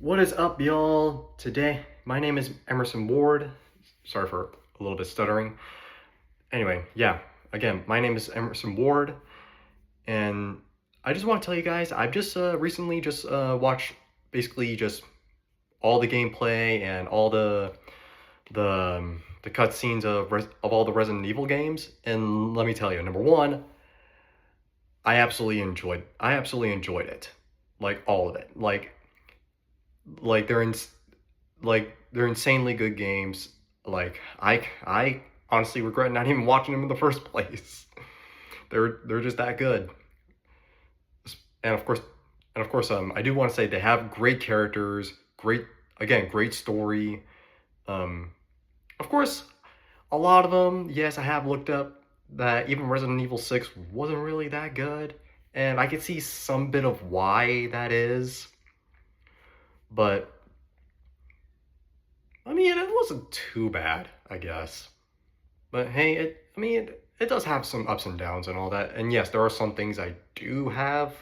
What is up, y'all? Today, my name is Emerson Ward. Sorry for a little bit stuttering. Anyway, yeah, again, my name is Emerson Ward, and I just want to tell you guys, I've just recently just watched basically just all the gameplay and all the cutscenes of all the Resident Evil games, and let me tell you, number one, I absolutely enjoyed it, like all of it, like they're in like they're insanely good games. Like I honestly regret not even watching them in the first place. They're just that good. And of course, I do want to say they have great characters, great story. Um, of course, a lot of them, yes, I have looked up that even Resident Evil 6 wasn't really that good, and I can see some bit of why that is, but I mean, it wasn't too bad, I guess. But hey, it does have some ups and downs and all that. And yes, there are some things I do have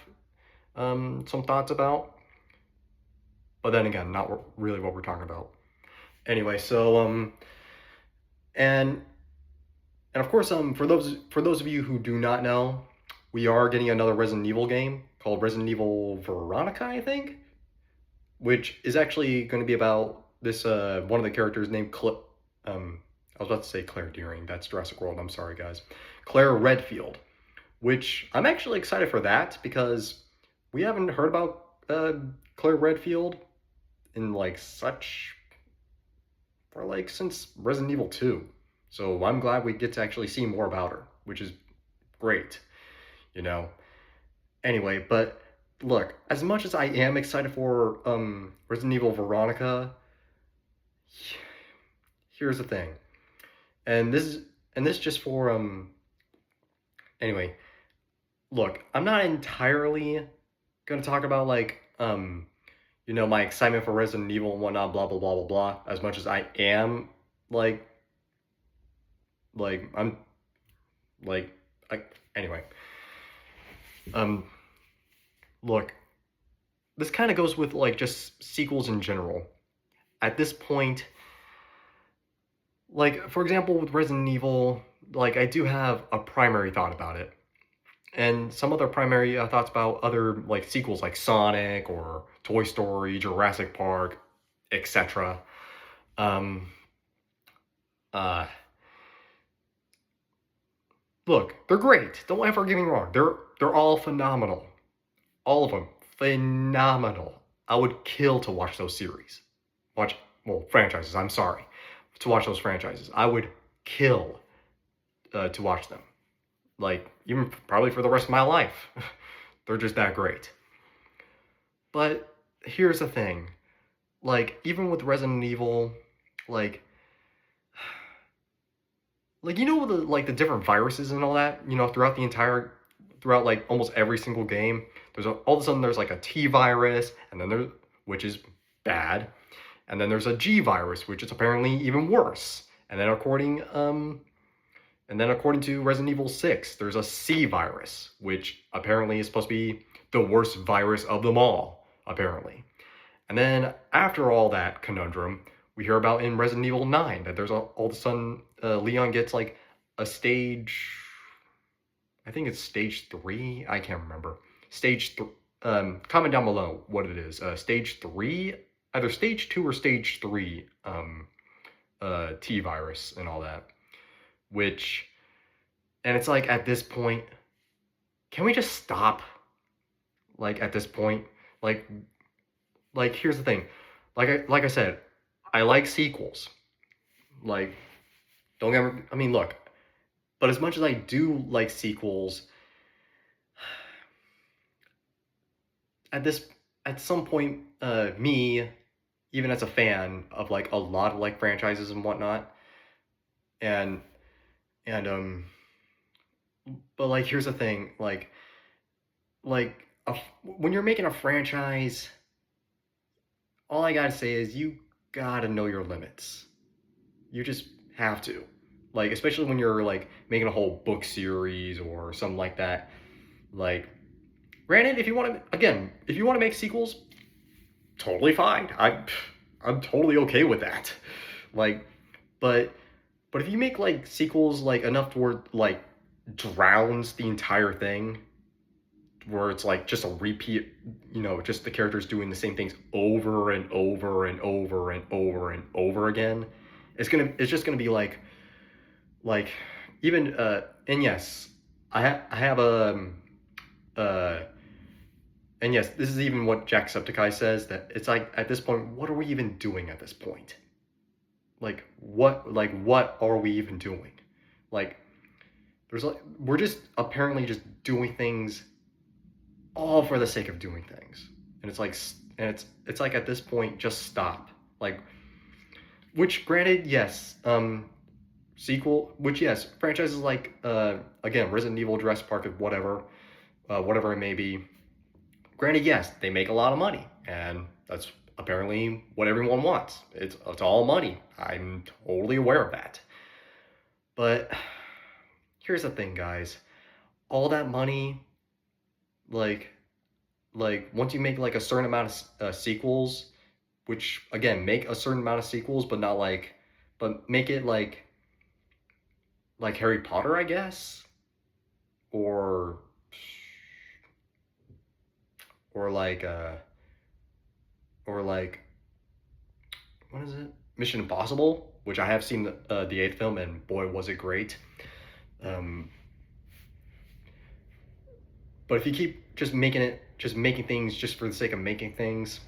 some thoughts about. But then again, not really what we're talking about. Anyway, so and and of course for those of you who do not know, we are getting another Resident Evil game called Resident Evil Veronica, I think, which is actually going to be about this one of the characters named I was about to say Claire Deering. That's Jurassic World. I'm sorry, guys. Claire Redfield, which I'm actually excited for that because we haven't heard about Claire Redfield in since Resident Evil 2. So I'm glad we get to actually see more about her, which is great, you know. Anyway, but look, as much as I am excited for Resident Evil Veronica, here's the thing. And this just for anyway, look, I'm not entirely gonna talk about my excitement for Resident Evil and whatnot, blah blah blah blah blah, as much as I am like I'm like I, anyway. Um Look, this kind of goes with like just sequels in general. At this point, like for example with Resident Evil, like I do have a primary thought about it. And some other primary thoughts about other like sequels like Sonic or Toy Story, Jurassic Park, etc. Um, uh, Look, they're great. Don't ever get me wrong. They're all phenomenal. All of them phenomenal. I would kill to watch those series. Watch franchises. I'm sorry, to watch those franchises. I would kill to watch them. Like even probably for the rest of my life. They're just that great. But here's the thing. Like even with Resident Evil, like you know the different viruses and all that, throughout like almost every single game, all of a sudden there's like a T virus, and then there's which is bad, and then there's a G virus, which is apparently even worse. And then according to Resident Evil 6, there's a C virus, which apparently is supposed to be the worst virus of them all, apparently. And then after all that conundrum, we hear about in Resident Evil 9 that all of a sudden Leon gets like a stage, I think it's stage 3, I can't remember. Stage 3, comment down below what it is. Stage 3, either stage 2 or stage 3 T virus and all that. And it's like at this point, can we just stop? Like at this point, like here's the thing, like I said, I like sequels. Like, don't get me, I mean, look, but as much as I do like sequels, at some point, me, even as a fan of like a lot of like franchises and whatnot, and and but like here's the thing, when you're making a franchise, all I gotta say is you gotta know your limits. You just have to. Like, especially when you're like making a whole book series or something like that. Like, granted, if you want to make sequels, totally fine. I'm totally okay with that. Like, but but if you make like sequels like enough to where like drowns the entire thing, where it's like just a repeat, just the characters doing the same things over and over and over and over and over again, it's just gonna be like even and yes, I have a uh and yes, this is even what Jacksepticeye says, that it's like at this point, what are we even doing at this point? What are we even doing? Like there's like we're just apparently just doing things all for the sake of doing things. And it's like at this point just stop. Like which granted, yes, sequel, which yes, franchises like again, Resident Evil, Jurassic Park, whatever it may be. Granted, yes, they make a lot of money, and that's apparently what everyone wants. It's all money. I'm totally aware of that. But here's the thing, guys. All that money, like once you make like a certain amount of sequels, which again make a certain amount of sequels, but not like, but make it like Harry Potter, I guess, or or like uh or like what is it? Mission Impossible, which I have seen the eighth film, and boy was it great. Um, but if you keep just making things just for the sake of making things,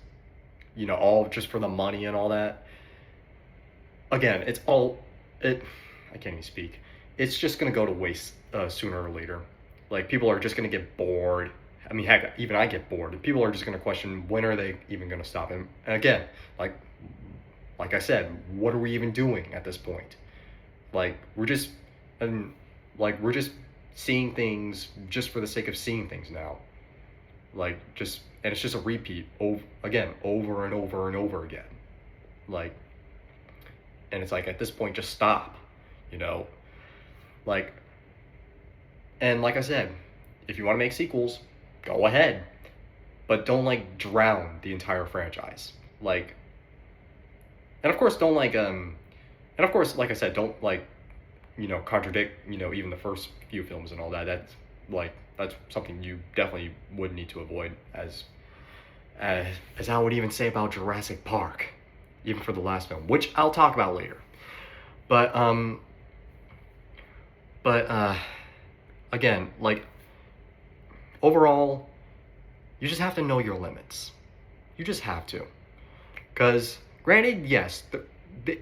all just for the money and all that. Again, it's all it. I can't even speak. It's just gonna go to waste sooner or later. Like people are just gonna get bored. I mean, heck, even I get bored. People are just gonna question when are they even gonna stop. And again, like like I said, what are we even doing at this point? Like and we're just seeing things just for the sake of seeing things now. And it's just a repeat over and over and over again. Like, and it's like at this point, just stop, you know, like, and like I said, if you want to make sequels, go ahead, but don't like drown the entire franchise. Like, and of course, don't and of course, like I said, don't contradict, even the first few films and all that. That's something you definitely would need to avoid, as I would even say about Jurassic Park, even for the last film, which I'll talk about later. But again, like overall, you just have to know your limits. You just have to, because granted, yes,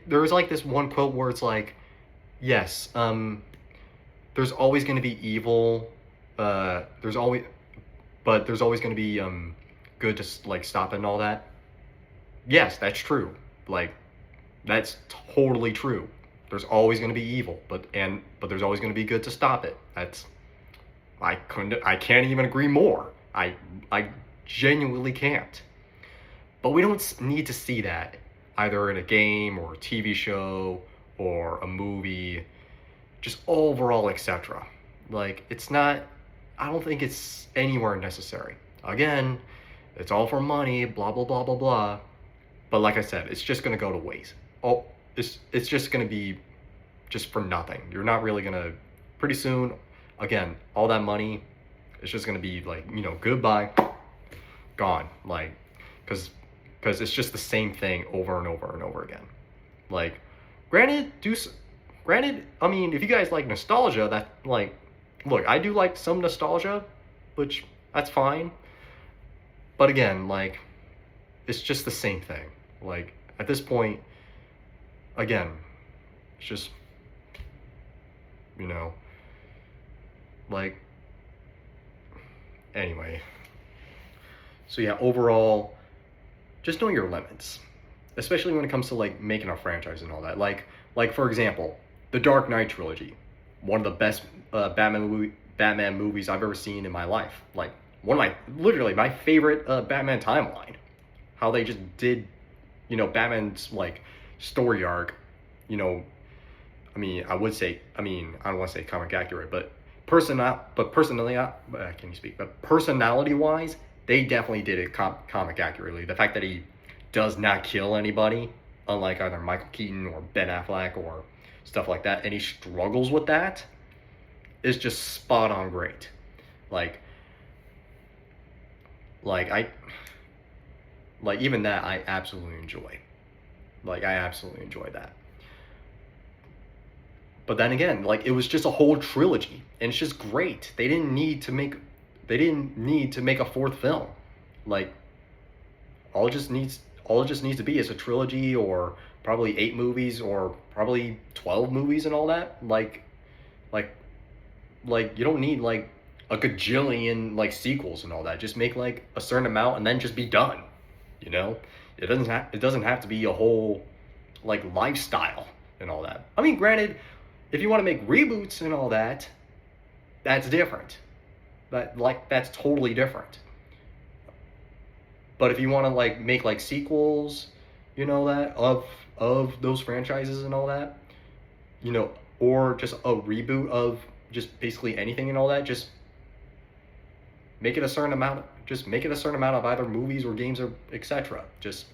there's like this one quote where it's like, yes, there's always going to be evil. There's always going to be good to like stop it and all that. Yes, that's true. Like, that's totally true. There's always going to be evil, but there's always going to be good to stop it. I can't even agree more. I genuinely can't. But we don't need to see that either in a game or a TV show or a movie, just overall, etc. Like, it's not, I don't think it's anywhere necessary. Again, it's all for money, blah, blah, blah, blah, blah. But like I said, it's just going to go to waste. Oh, it's just going to be just for nothing. You're not really going to, pretty soon, again, all that money, it's just going to be like, goodbye, gone. Like, because it's just the same thing over and over and over again. Like, granted, I mean, if you guys like nostalgia, that, like, look, I do like some nostalgia, which, that's fine. But again, like, it's just the same thing. Like, at this point, again, it's just, like, anyway. So yeah, overall, just know your limits, especially when it comes to like making a franchise and all that. Like for example, the Dark Knight trilogy, one of the best Batman movies I've ever seen in my life. Like literally my favorite Batman timeline. How they just did, Batman's like story arc. I mean, I would say, I don't want to say comic accurate, but personality wise, they definitely did it comic accurately. The fact that he does not kill anybody, unlike either Michael Keaton or Ben Affleck or stuff like that, and he struggles with that, is just spot on great. Like, like I, like even that I absolutely enjoy. Like I absolutely enjoy that. But then again, like it was just a whole trilogy, and it's just great. They didn't need to make a fourth film. Like all it just needs to be is a trilogy, or probably 8 movies, or probably 12 movies and all that. Like like you don't need like a gajillion like sequels and all that. Just make like a certain amount and then just be done. You know, it doesn't have to be a whole like lifestyle and all that. I mean, granted, if you want to make reboots and all that, that's different. That's totally different. But if you want to like make like sequels, you know that of those franchises and all that, you know, or just a reboot of just basically anything and all that, just make it a certain amount. Just make it a certain amount of either movies or games or etc. Just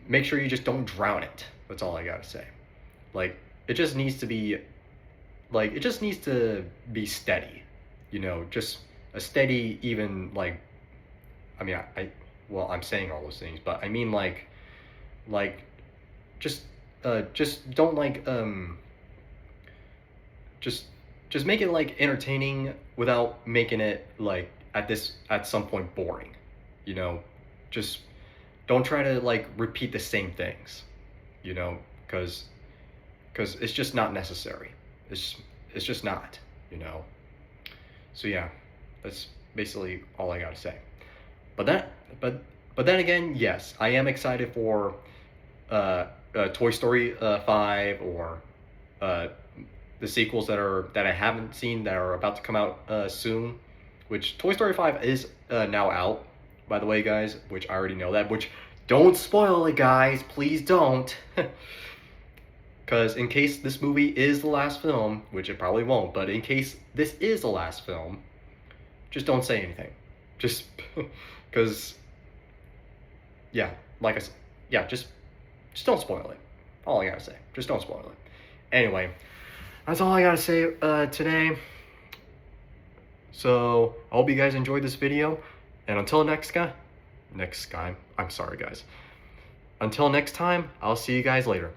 make sure you just don't drown it. That's all I gotta say. Like it just needs to be it just needs to be steady. You know, just a steady even like I mean well I'm saying all those things, but I mean like just just don't like just just make it like entertaining without making it like at some point boring. You know, just don't try to like repeat the same things. You know, because it's just not necessary. It's it's just not. You know. So yeah, that's basically all I gotta say. But that but then again, yes, I am excited for Toy Story 5, or uh, the sequels that I haven't seen that are about to come out soon. Which Toy Story 5 is now out, by the way, guys. Which I already know that. Which don't spoil it, guys. Please don't. Because in case this movie is the last film, which it probably won't, but in case this is the last film, just don't say anything. Just because, yeah, like I said, yeah, just don't spoil it. All I gotta say, just don't spoil it. Anyway, that's all I gotta say today. So I hope you guys enjoyed this video, and until I'm sorry, guys. Until next time, I'll see you guys later.